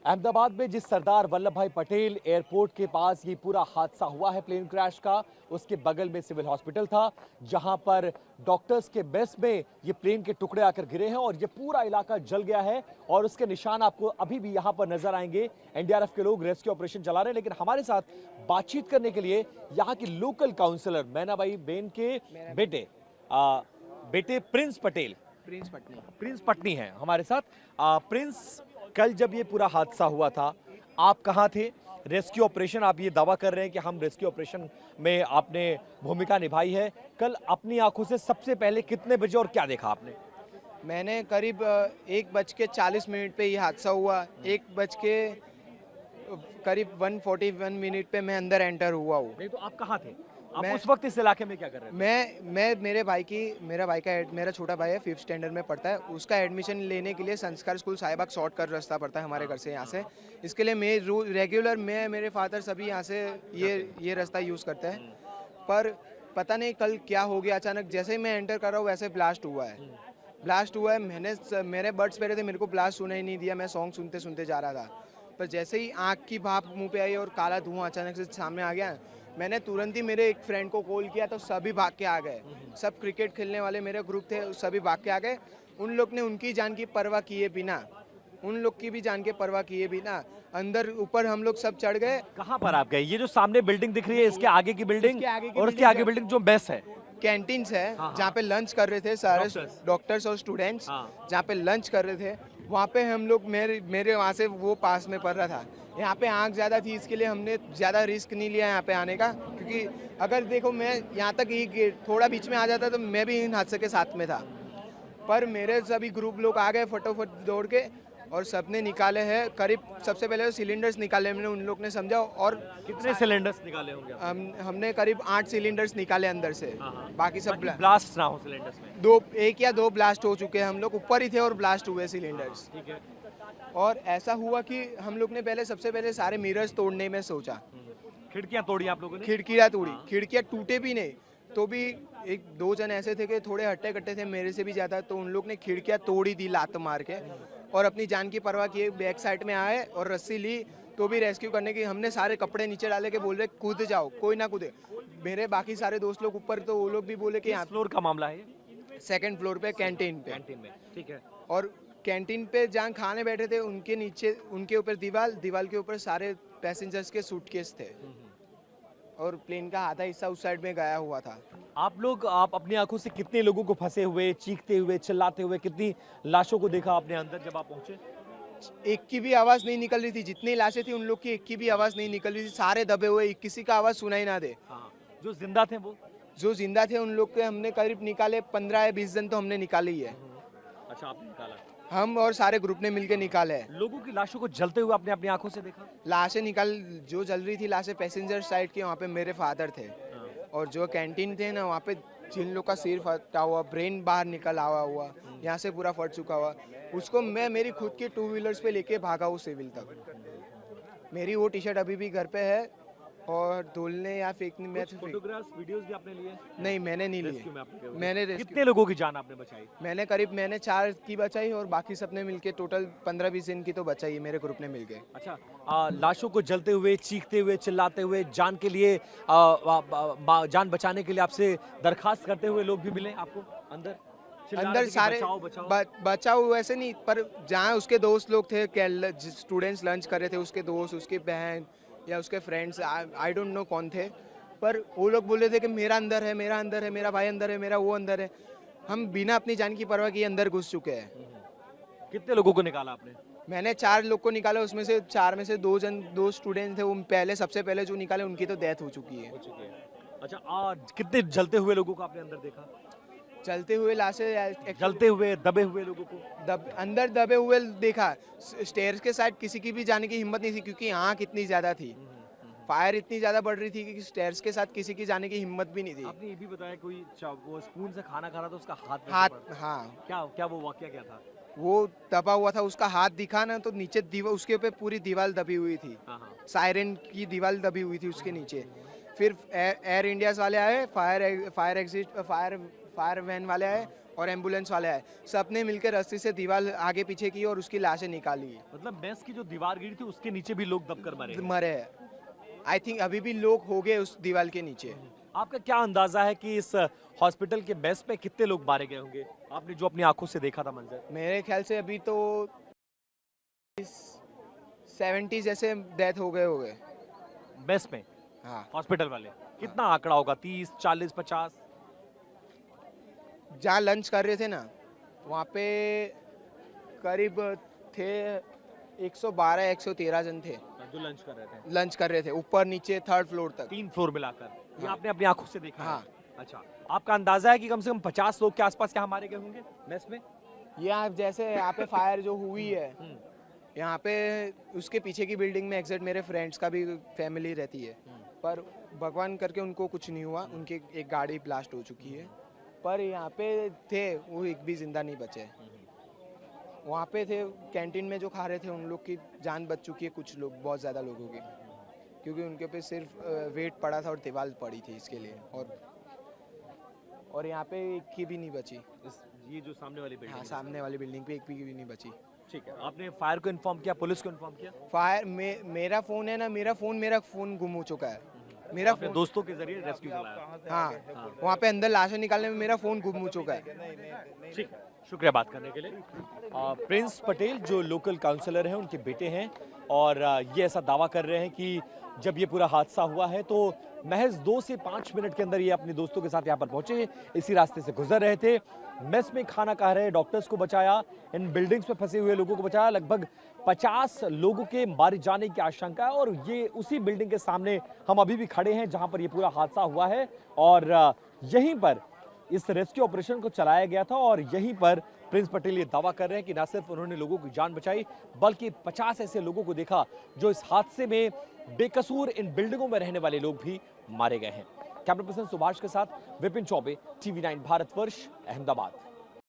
अहमदाबाद में जिस सरदार वल्लभ भाई पटेल एयरपोर्ट के पास ये पूरा हादसा हुआ है प्लेन क्रैश का, उसके बगल में सिविल हॉस्पिटल था जहां पर डॉक्टर्स के बेस में ये प्लेन के टुकड़े आकर गिरे हैं और ये पूरा इलाका जल गया है और उसके निशान आपको अभी भी यहां पर नजर आएंगे। एनडीआरएफ के लोग रेस्क्यू ऑपरेशन चला रहे हैं, लेकिन हमारे साथ बातचीत करने के लिए यहाँ की लोकल काउंसिलर मैनाबाई बेन के बेटे प्रिंस पटनी हैं हमारे साथ। प्रिंस, कल जब ये पूरा हादसा हुआ था आप कहाँ थे? रेस्क्यू ऑपरेशन, आप ये दावा कर रहे हैं कि हम रेस्क्यू ऑपरेशन में आपने भूमिका निभाई है। कल अपनी आंखों से सबसे पहले कितने बजे और क्या देखा आपने? मैंने करीब 1:40 पे ये हादसा हुआ। 1 के करीब 1:41 पे मैं अंदर एंटर हुआ हूँ। नहीं तो आप कहाँ थे? आप उस वक्त इस इलाके में क्या कर रहे थे? मेरा छोटा भाई है, 5th स्टैंडर्ड में पढ़ता है। उसका एडमिशन लेने के लिए संस्कार स्कूल साहिबाग शॉर्ट कर रास्ता पड़ता है हमारे घर से यहाँ से। इसके लिए मैं मेरे फादर सभी यहाँ से ये रास्ता यूज़ करते हैं। पर पता नहीं कल क्या हो गया, अचानक जैसे ही मैं एंटर कर रहा हूँ वैसे ब्लास्ट हुआ है। मेरे बड्स पहले थे, मेरे को ब्लास्ट सुनाई नहीं दिया, मैं सॉन्ग सुनते सुनते जा रहा था। पर जैसे ही आँख की भाप मुंह पे आई और काला धुआं अचानक से सामने आ गया, मैंने तुरंत ही मेरे एक फ्रेंड को कॉल किया तो सभी भाग के आ गए। सब क्रिकेट खेलने वाले मेरे ग्रुप थे, सभी भाग के आ गए। उन लोग ने उनकी जान की परवाह किए बिना अंदर ऊपर हम लोग सब चढ़ गए। कहाँ पर आप गए? ये जो सामने बिल्डिंग दिख रही है इसके आगे की बिल्डिंग और उसके आगे बिल्डिंग जो मेस है, कैंटीन्स है, हाँ। जहाँ पे लंच कर रहे थे सारे डॉक्टर्स और स्टूडेंट्स, हाँ। जहाँ पे लंच कर रहे थे वहाँ पे हम लोग मेरे वहाँ से वो पास में पड़ रहा था। यहाँ पे आग ज़्यादा थी, इसके लिए हमने ज़्यादा रिस्क नहीं लिया यहाँ पे आने का, क्योंकि अगर देखो मैं यहाँ तक ही थोड़ा बीच में आ जाता तो मैं भी इन हादसे के साथ में था। पर मेरे सभी ग्रुप लोग आ गए फटाफट दौड़ के और सबने निकाले हैं। करीब सबसे पहले सिलेंडर्स निकाले हमने, उन लोग ने समझा। और कितने सिलेंडर्स निकाले होंगे? हमने करीब 8 सिलेंडर्स निकाले अंदर से। बाकी सब ब्लास्ट ना हो सिलेंडर्स में। 1 या 2 ब्लास्ट हो चुके हैं, हम लोग ऊपर ही थे और ब्लास्ट हुए सिलेंडर्स। ठीक है। और ऐसा हुआ कि हम लोग ने सबसे पहले सारे मिरर्स तोड़ने में सोचा। खिड़कियां तोड़ी आप लोगों ने? खिड़कियाँ तोड़ी, खिड़कियाँ टूटे भी नहीं तो भी 1-2 जन ऐसे थे कि थोड़े हट्टे कट्टे थे मेरे से भी ज़्यादा, तो उन लोग ने खिड़कियाँ तोड़ी दी लात मार के और अपनी जान की परवाह किए बैक साइड में आए और रस्सी ली तो भी रेस्क्यू करने की। हमने सारे कपड़े नीचे डाले के बोल रहे कूद जाओ, कोई ना कूदे। मेरे बाकी सारे दोस्त लोग ऊपर, तो वो लोग भी बोले कि यहाँ फ्लोर का मामला है? 2nd फ्लोर पे कैंटीन में। ठीक है। और कैंटीन पे जहाँ खाने बैठे थे उनके नीचे, उनके ऊपर दीवार के ऊपर सारे पैसेंजर्स के सूटकेस थे और प्लेन का आधा हिस्सा उस साइड में गया हुआ था। आप अपनी आंखों से कितने लोगों को फंसे हुए, चीखते हुए, चिल्लाते हुए, कितनी लाशों को देखा आपने अंदर जब आप पहुंचे? एक की भी आवाज नहीं निकल रही थी, जितनी लाशें थी उन लोग की एक की भी आवाज नहीं निकल रही थी, सारे दबे हुए, किसी का आवाज सुनाई ना दे। जो जिंदा थे जो जिंदा थे उन लोग के हमने करीब निकाले 15 या 20 जन तो हमने निकाले ही है। अच्छा, आपने निकाला? हम और सारे ग्रुप ने मिलकर निकाले हैं। लोगों की लाशों को जलते हुए आपने अपनी आंखों से देखा? लाशें जो जल रही थी लाशें पैसेंजर साइड की, वहाँ पे मेरे फादर थे। और जो कैंटीन थे ना, वहाँ पे जिन लोग का सिर फटा हुआ, ब्रेन बाहर निकल आवा हुआ, यहाँ से पूरा फट चुका हुआ, उसको मैं मेरी खुद की 2 व्हीलर्स पे लेके भागा हूँ सिविल तक। मेरी वो टी-शर्ट अभी भी घर पे है और धुलने या फेंकने में। फोटोग्राफ्स, वीडियोस भी आपने लिए? नहीं, मैंने नहीं लिए। कितने लोगों की जान आपने बचाई? मैंने 4 की बचाई और बाकी सबने मिलके टोटल 15-20 जन की तो बचाई है मेरे ग्रुप ने मिलके। अच्छा, लाशों को जलते हुए, चीखते हुए, चिल्लाते हुए, जान के लिए जान बचाने के लिए आपसे दरखास्त करते हुए लोग भी मिले आपको अंदर? सारे बचाओ वैसे नहीं, पर जहाँ उसके दोस्त लोग थे, स्टूडेंट्स लंच कर रहे थे, उसके दोस्त, उसकी बहन या उसके फ्रेंड्स, आई डोंट नो कौन थे, पर वो लोग बोल रहे थे कि मेरा अंदर है, मेरा भाई अंदर है, मेरा वो अंदर है। हम बिना अपनी जान की परवाह किए अंदर घुस चुके हैं। कितने लोगों को निकाला आपने? मैंने 4 लोग को निकाला, उसमें से 4 में से 2 स्टूडेंट थे, वो सबसे पहले जो निकाले उनकी तो डेथ हो चुकी है। अच्छा, कितने जलते हुए लोगों को आपने अंदर देखा? चलते हुए लाशें, जलते हुए, दबे हुए लोगों को अंदर दबे हुए देखा। स्टेयर्स के साइड किसी की भी जाने की हिम्मत नहीं थी, क्योंकि आग इतनी ज्यादा थी, फायर इतनी ज्यादा बढ़ रही थी कि स्टेयर्स के साथ किसी की जाने की हिम्मत भी नहीं थी। आपने ये भी बताया कोई वो स्पून से खाना खा रहा था, उसका हाथ हाँ, क्या वो वाकया क्या था? वो दबा हुआ था, उसका हाथ दिखा ना तो नीचे दीवार, उसके ऊपर पूरी दीवार दबी हुई थी, सायरन की दीवार दबी हुई थी उसके नीचे। फिर एयर इंडिया वाले आए, फायर वैन वाले आए, और एम्बुलेंस वाले आए, सबने मिलकर रस्सी से दीवार आगे पीछे की और उसकी लाशें निकाली। मतलब मेस की जो दीवार गिरी थी उसके नीचे भी लोग दबकर मरे हैं। मरे हैं। आई थिंक अभी भी लोग हो गए उस दीवार के नीचे। आपका क्या अंदाजा है कि इस हॉस्पिटल के मेस में कितने लोग मारे गए होंगे? आपने जो अपनी आंखों से देखा था मंजर। मेरे ख्याल से अभी तो 70 जैसे डेथ हो गए। मेस में हाँ, हॉस्पिटल वाले कितना आंकड़ा होगा? 30, 40, 50? जहाँ लंच कर रहे थे ना, वहाँ पे करीब थे 112 113 जन थे, जो लंच कर रहे थे लंच कर रहे थे ऊपर नीचे 3rd फ्लोर तक। 3 फ्लोर मिलाकर। ये हाँ। आपने अपनी आंखों से देखा है? हाँ। अच्छा, आपका अंदाजा है कि कम से कम 50 लोग के आसपास यहाँ मारे गए होंगे मेस में? यहाँ जैसे यहाँ पे फायर जो हुई है, हम्म, यहाँ पे उसके पीछे की बिल्डिंग में एग्जैक्ट मेरे फ्रेंड्स का भी फैमिली रहती है, पर भगवान करके उनको कुछ नहीं हुआ, उनकी एक गाड़ी ब्लास्ट हो चुकी है, पर यहाँ पे थे वो एक भी जिंदा नहीं बचे। वहाँ पे थे कैंटीन में जो खा रहे थे उन लोग की जान बच चुकी है, कुछ लोग, बहुत ज़्यादा लोगों की, क्योंकि उनके पे सिर्फ वेट पड़ा था और दीवार पड़ी थी इसके लिए, और यहाँ पे एक की भी नहीं बची। ये जो सामने वाली बिल्डिंग हाँ, है। सामने वाली बिल्डिंग पे एक भी नहीं बची। ठीक है, आपने फायर को इन्फॉर्म किया, पुलिस को इन्फॉर्म किया? फायर मेरा फ़ोन है ना, मेरा फ़ोन गुम हो चुका है। मेरा अपने फ़ोन, दोस्तों के जरिए रेस्क्यू चलाया। हाँ, वहाँ पे अंदर लाशें निकालने में मेरा फ़ोन गुम हो चुका है। ठीक है, शुक्रिया बात करने के लिए। प्रिंस पटेल जो लोकल काउंसलर हैं, उनके बेटे हैं और ये ऐसा दावा कर रहे हैं कि जब ये पूरा हादसा हुआ है तो महज 2 से 5 मिनट के अंदर ये अपने दोस्तों के साथ यहाँ पर पहुंचे, इसी रास्ते से गुजर रहे थे, मेस में खाना खा रहे डॉक्टर्स को बचाया, इन बिल्डिंग्स में फंसे हुए लोगों को बचाया। लगभग 50 लोगों के मारे जाने की आशंका है और ये उसी बिल्डिंग के सामने हम अभी भी खड़े हैं जहां पर ये पूरा हादसा हुआ है और यहीं पर इस रेस्क्यू ऑपरेशन को चलाया गया था और यहीं पर प्रिंस पटेल ये दावा कर रहे हैं कि न सिर्फ उन्होंने लोगों की जान बचाई बल्कि 50 ऐसे लोगों को देखा जो इस हादसे में बेकसूर इन बिल्डिंगों में रहने वाले लोग भी मारे गए हैं। कैमरा पर्सन सुभाष के साथ विपिन चौबे, TV9 भारतवर्ष, अहमदाबाद।